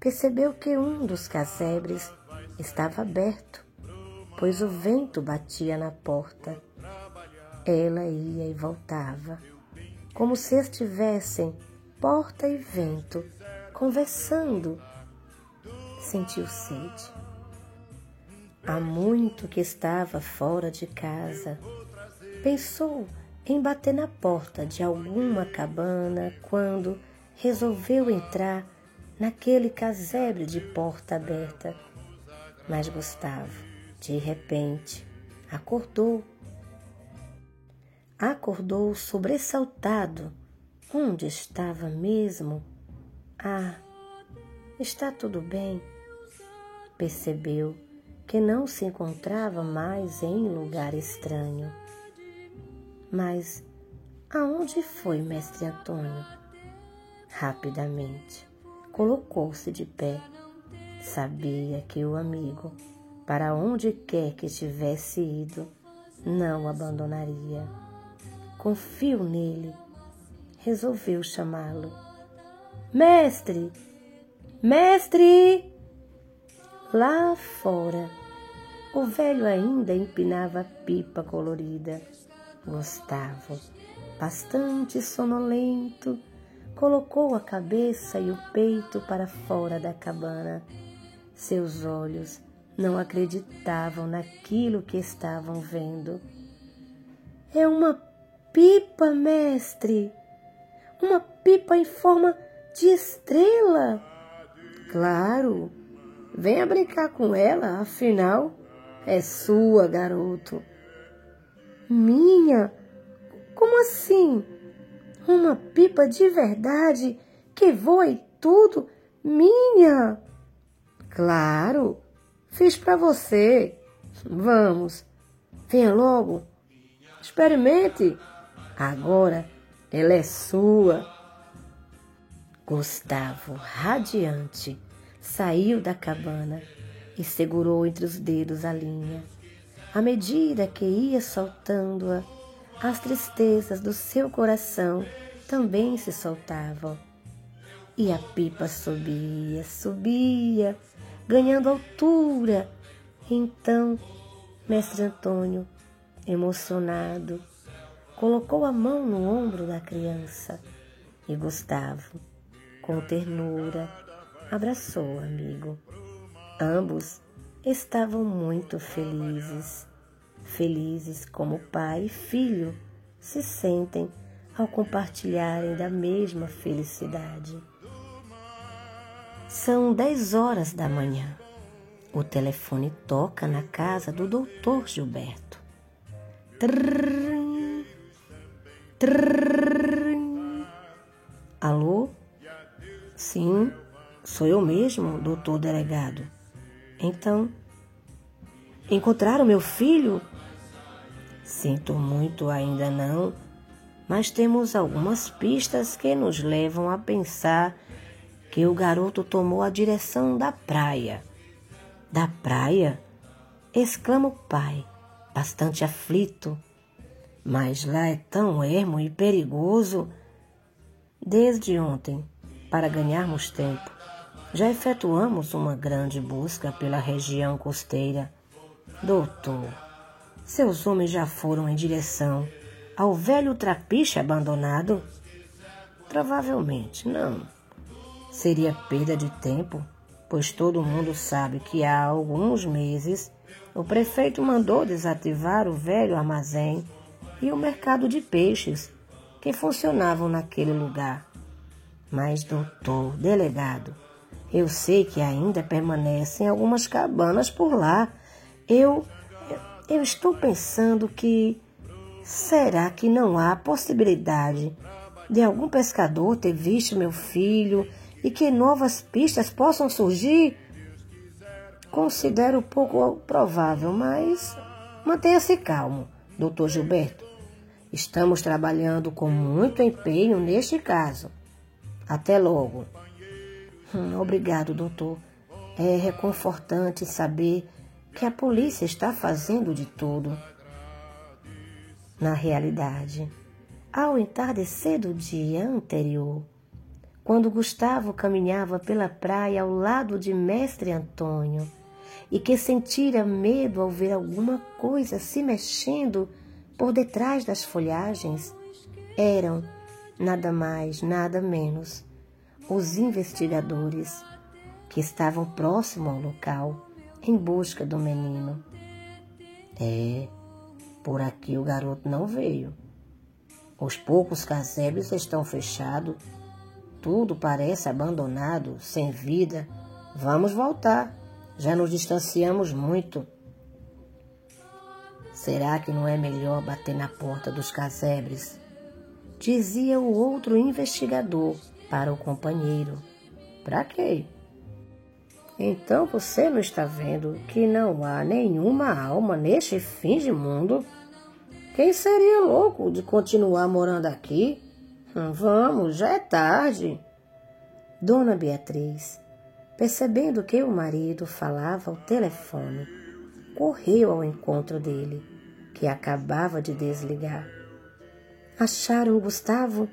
percebeu que um dos casebres estava aberto, pois o vento batia na porta. Ela ia e voltava, como se estivessem porta e vento conversando. Sentiu sede. Há muito que estava fora de casa. Pensou em bater na porta de alguma cabana quando resolveu entrar naquele casebre de porta aberta. Mas Gustavo, de repente, acordou sobressaltado. Onde estava mesmo? Ah, está tudo bem. Percebeu que não se encontrava mais em lugar estranho. Mas aonde foi Mestre Antônio? Rapidamente colocou-se de pé. Sabia que o amigo, para onde quer que tivesse ido, não o abandonaria. Confio nele. Resolveu chamá-lo. Mestre! Mestre! Lá fora, o velho ainda empinava a pipa colorida. Gustavo, bastante sonolento, colocou a cabeça e o peito para fora da cabana. Seus olhos não acreditavam naquilo que estavam vendo. É uma pipa, mestre! Uma pipa em forma de estrela! Claro! Venha brincar com ela, afinal, é sua, garoto. Minha? Como assim? Uma pipa de verdade que voa e tudo? Minha? Claro, fiz para você. Vamos, venha logo. Experimente. Agora ela é sua. Gustavo, radiante, saiu da cabana e segurou entre os dedos a linha. À medida que ia soltando-a, as tristezas do seu coração também se soltavam. E a pipa subia, subia, ganhando altura. Então, Mestre Antônio, emocionado, colocou a mão no ombro da criança e Gustavo, com ternura, abraçou o amigo. Ambos estavam muito felizes, felizes como pai e filho se sentem ao compartilharem da mesma felicidade. São 10 horas da manhã. O telefone toca na casa do Dr. Gilberto. Trrr, trrr. Alô? Sim, sou eu mesmo, doutor delegado. Então, encontraram meu filho? Sinto muito, ainda não, mas temos algumas pistas que nos levam a pensar que o garoto tomou a direção da praia. Da praia? Exclama o pai, bastante aflito. Mas lá é tão ermo e perigoso. Desde ontem, para ganharmos tempo, já efetuamos uma grande busca pela região costeira. Doutor, seus homens já foram em direção ao velho trapiche abandonado? Provavelmente não. Seria perda de tempo, pois todo mundo sabe que há alguns meses o prefeito mandou desativar o velho armazém e o mercado de peixes que funcionavam naquele lugar. Mas, doutor delegado, eu sei que ainda permanecem algumas cabanas por lá. Eu estou pensando que... Será que não há possibilidade de algum pescador ter visto meu filho e que novas pistas possam surgir? Considero pouco provável, mas mantenha-se calmo, doutor Gilberto. Estamos trabalhando com muito empenho neste caso. Até logo. Obrigado, doutor. É reconfortante saber que a polícia está fazendo de tudo. Na realidade, ao entardecer do dia anterior, quando Gustavo caminhava pela praia ao lado de Mestre Antônio e que sentira medo ao ver alguma coisa se mexendo por detrás das folhagens, eram nada mais, nada menos os investigadores que estavam próximo ao local em busca do menino. Por aqui o garoto não veio. Os poucos casebres estão fechados. Tudo parece abandonado, sem vida. Vamos voltar. Já nos distanciamos muito. Será que não é melhor bater na porta dos casebres? Dizia o outro investigador para o companheiro. Para quê? Então você não está vendo que não há nenhuma alma neste fim de mundo? Quem seria louco de continuar morando aqui? Vamos, já é tarde. Dona Beatriz, percebendo que o marido falava ao telefone, correu ao encontro dele, que acabava de desligar. Acharam o Gustavo?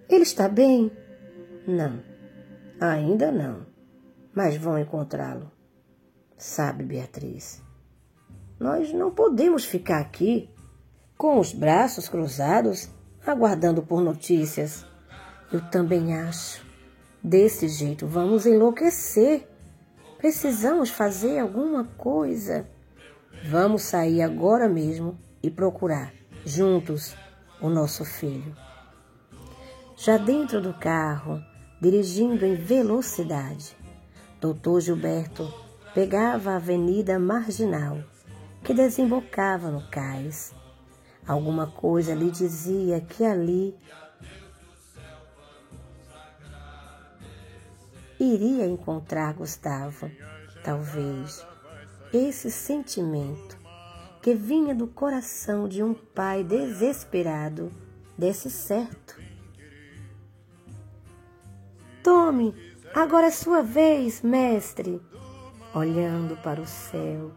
Ele está bem? Não, ainda não, mas vão encontrá-lo. Sabe, Beatriz, nós não podemos ficar aqui com os braços cruzados, aguardando por notícias. Eu também acho. Desse jeito vamos enlouquecer. Precisamos fazer alguma coisa. Vamos sair agora mesmo e procurar, juntos, o nosso filho. Já dentro do carro, dirigindo em velocidade, Dr. Gilberto pegava a avenida marginal, que desembocava no cais. Alguma coisa lhe dizia que ali iria encontrar Gustavo. Talvez esse sentimento que vinha do coração de um pai desesperado desse certo. Tome, agora é sua vez, mestre. Olhando para o céu,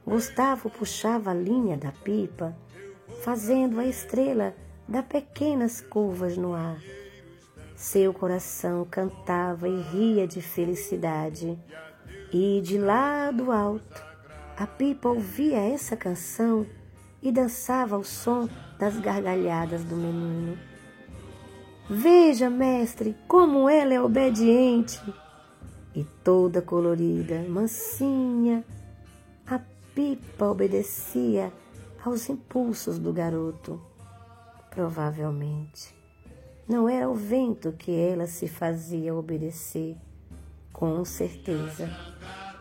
Gustavo puxava a linha da pipa, fazendo a estrela dar pequenas curvas no ar. Seu coração cantava e ria de felicidade. E de lá do alto, a pipa ouvia essa canção e dançava ao som das gargalhadas do menino. Veja, mestre, como ela é obediente! E toda colorida, mansinha, a pipa obedecia aos impulsos do garoto. Provavelmente, não era o vento que ela se fazia obedecer. Com certeza,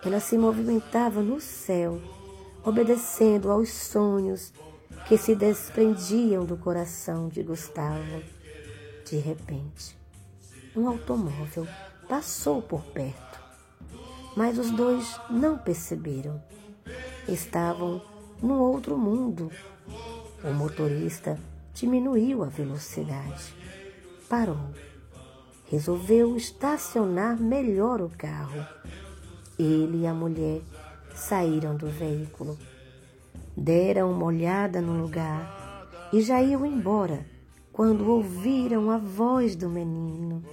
ela se movimentava no céu, obedecendo aos sonhos que se desprendiam do coração de Gustavo. De repente, um automóvel passou por perto, mas os dois não perceberam. Estavam num outro mundo. O motorista diminuiu a velocidade. Parou. Resolveu estacionar melhor o carro. Ele e a mulher saíram do veículo. Deram uma olhada no lugar e já iam embora quando ouviram a voz do menino.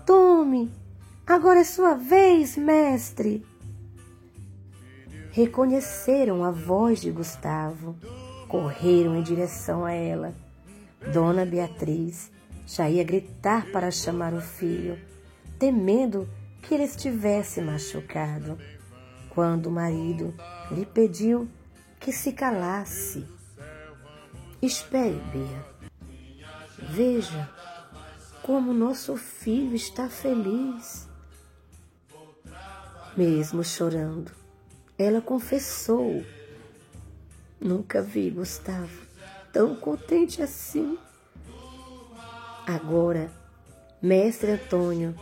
Tome, agora é sua vez, mestre. Reconheceram a voz de Gustavo. Correram em direção a ela. Dona Beatriz já ia gritar para chamar o filho, temendo que ele estivesse machucado, quando o marido lhe pediu que se calasse. Espere, Bea. Veja como nosso filho está feliz. Mesmo chorando, ela confessou: nunca vi Gustavo tão contente assim. Agora, mestre Antônio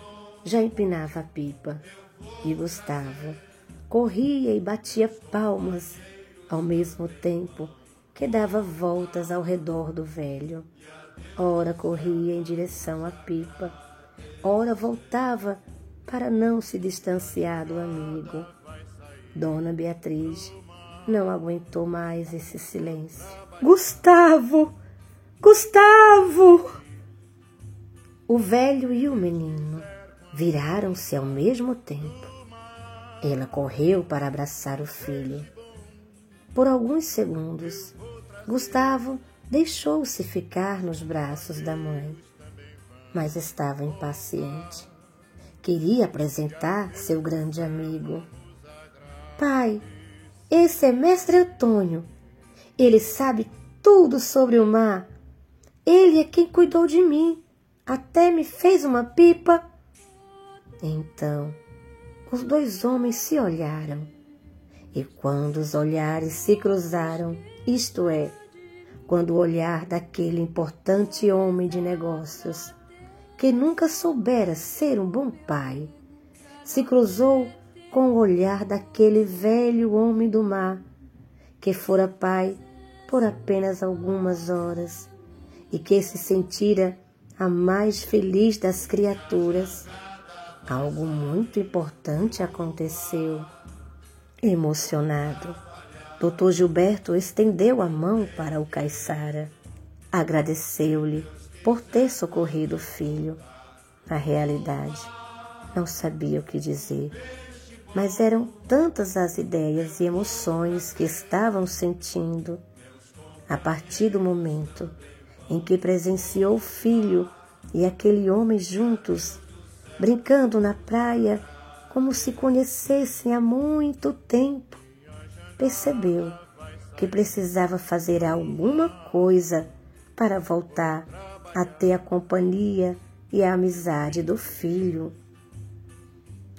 já empinava a pipa e Gustavo corria e batia palmas ao mesmo tempo que dava voltas ao redor do velho. Ora corria em direção à pipa, ora voltava para não se distanciar do amigo. Dona Beatriz não aguentou mais esse silêncio. Gustavo! Gustavo! O velho e o menino viraram-se ao mesmo tempo. Ela correu para abraçar o filho. Por alguns segundos, Gustavo deixou-se ficar nos braços da mãe, mas estava impaciente. Queria apresentar seu grande amigo. Pai, esse é Mestre Antônio. Ele sabe tudo sobre o mar. Ele é quem cuidou de mim. Até me fez uma pipa. Então, os dois homens se olharam. E quando os olhares se cruzaram, isto é, quando o olhar daquele importante homem de negócios, que nunca soubera ser um bom pai, se cruzou com o olhar daquele velho homem do mar, que fora pai por apenas algumas horas e que se sentira a mais feliz das criaturas, algo muito importante aconteceu. Emocionado, Dr. Gilberto estendeu a mão para o caiçara. Agradeceu-lhe por ter socorrido o filho. Na realidade, não sabia o que dizer, mas eram tantas as ideias e emoções que estavam sentindo. A partir do momento em que presenciou o filho e aquele homem juntos, brincando na praia como se conhecessem há muito tempo, percebeu que precisava fazer alguma coisa para voltar a ter a companhia e a amizade do filho.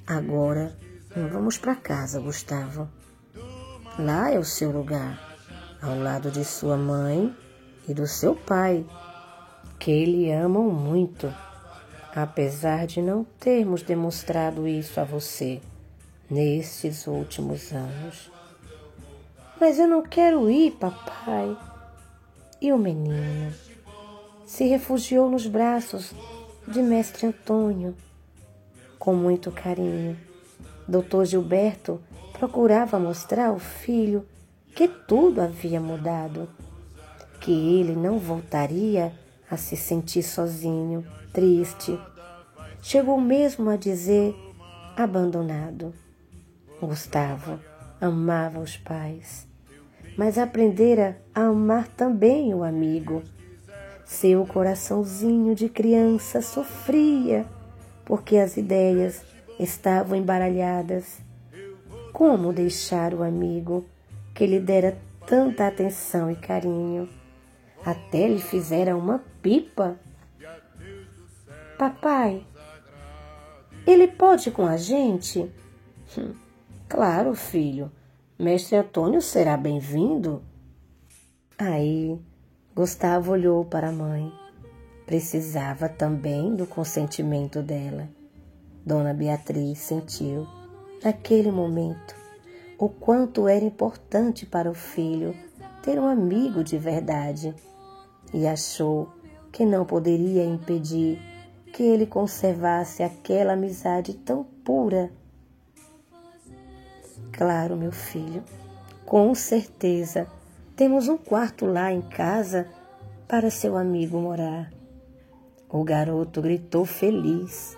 Agora, vamos para casa, Gustavo. Lá é o seu lugar, ao lado de sua mãe e do seu pai, que lhe amam muito, apesar de não termos demonstrado isso a você nesses últimos anos. Mas eu não quero ir, papai. E o menino se refugiou nos braços de Mestre Antônio. Com muito carinho, Dr. Gilberto procurava mostrar ao filho que tudo havia mudado, que ele não voltaria a se sentir sozinho, triste. Chegou mesmo a dizer abandonado. Gustavo amava os pais, mas aprendera a amar também o amigo. Seu coraçãozinho de criança sofria porque as ideias estavam embaralhadas. Como deixar o amigo que lhe dera tanta atenção e carinho? Até lhe fizera uma pipa. Papai, ele pode ir com a gente? Claro, filho. Mestre Antônio será bem-vindo. Aí, Gustavo olhou para a mãe. Precisava também do consentimento dela. Dona Beatriz sentiu, naquele momento, o quanto era importante para o filho ter um amigo de verdade, e achou que não poderia impedir que ele conservasse aquela amizade tão pura. Claro, meu filho, com certeza temos um quarto lá em casa para seu amigo morar. O garoto gritou feliz.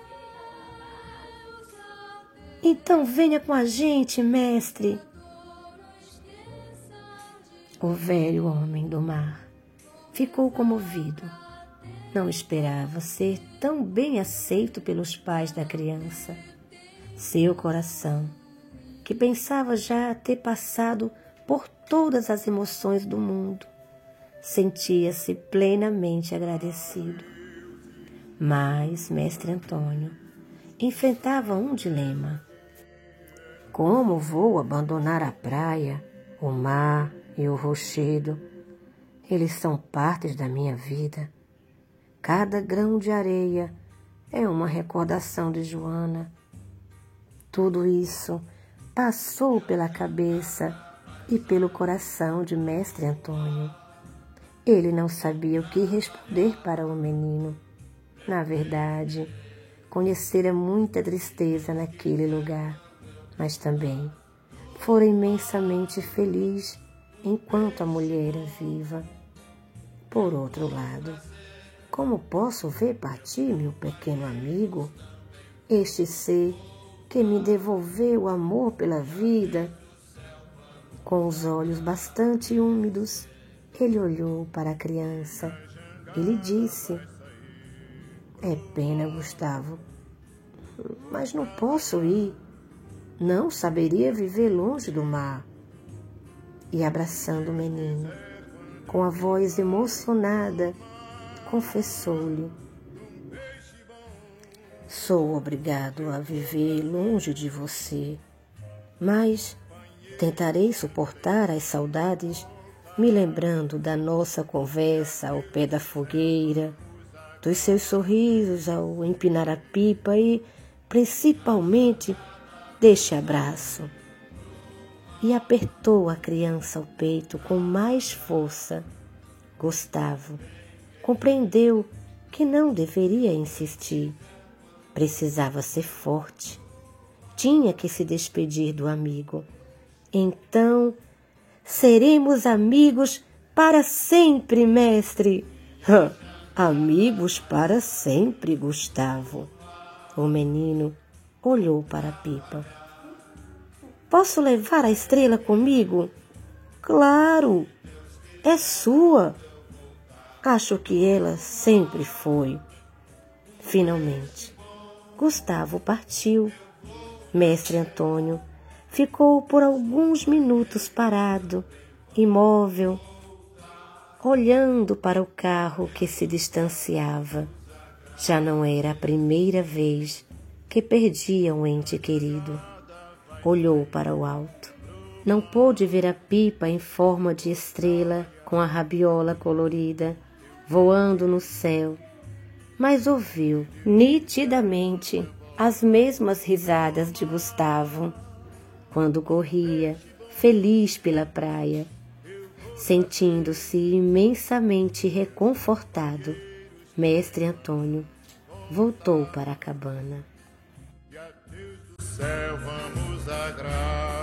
Então venha com a gente, mestre. O velho homem do mar ficou comovido. Não esperava ser tão bem aceito pelos pais da criança. Seu coração, que pensava já ter passado por todas as emoções do mundo, sentia-se plenamente agradecido. Mas Mestre Antônio enfrentava um dilema. Como vou abandonar a praia, o mar e o rochedo? Eles são partes da minha vida. Cada grão de areia é uma recordação de Joana. Tudo isso passou pela cabeça e pelo coração de Mestre Antônio. Ele não sabia o que responder para o menino. Na verdade, conhecera muita tristeza naquele lugar, mas também fora imensamente feliz enquanto a mulher era viva. Por outro lado, como posso ver partir meu pequeno amigo, este ser que me devolveu o amor pela vida? Com os olhos bastante úmidos, ele olhou para a criança e lhe disse: é pena, Gustavo, mas não posso ir. não saberia viver longe do mar. E abraçando o menino, com a voz emocionada, confessou-lhe: sou obrigado a viver longe de você, mas tentarei suportar as saudades, me lembrando da nossa conversa ao pé da fogueira, dos seus sorrisos ao empinar a pipa e, principalmente, deste abraço. E apertou a criança ao peito com mais força. Gustavo compreendeu que não deveria insistir. Precisava ser forte. Tinha que se despedir do amigo. Então, seremos amigos para sempre, mestre. Amigos para sempre, Gustavo. O menino olhou para a pipa. Posso levar a estrela comigo? Claro, é sua. Acho que ela sempre foi. Finalmente, Gustavo partiu. Mestre Antônio ficou por alguns minutos parado, imóvel, olhando para o carro que se distanciava. Já não era a primeira vez que perdia um ente querido. Olhou para o alto. Não pôde ver a pipa em forma de estrela com a rabiola colorida voando no céu, mas ouviu nitidamente as mesmas risadas de Gustavo quando corria, feliz pela praia. Sentindo-se imensamente reconfortado, Mestre Antônio voltou para a cabana. Céu vamos agradar.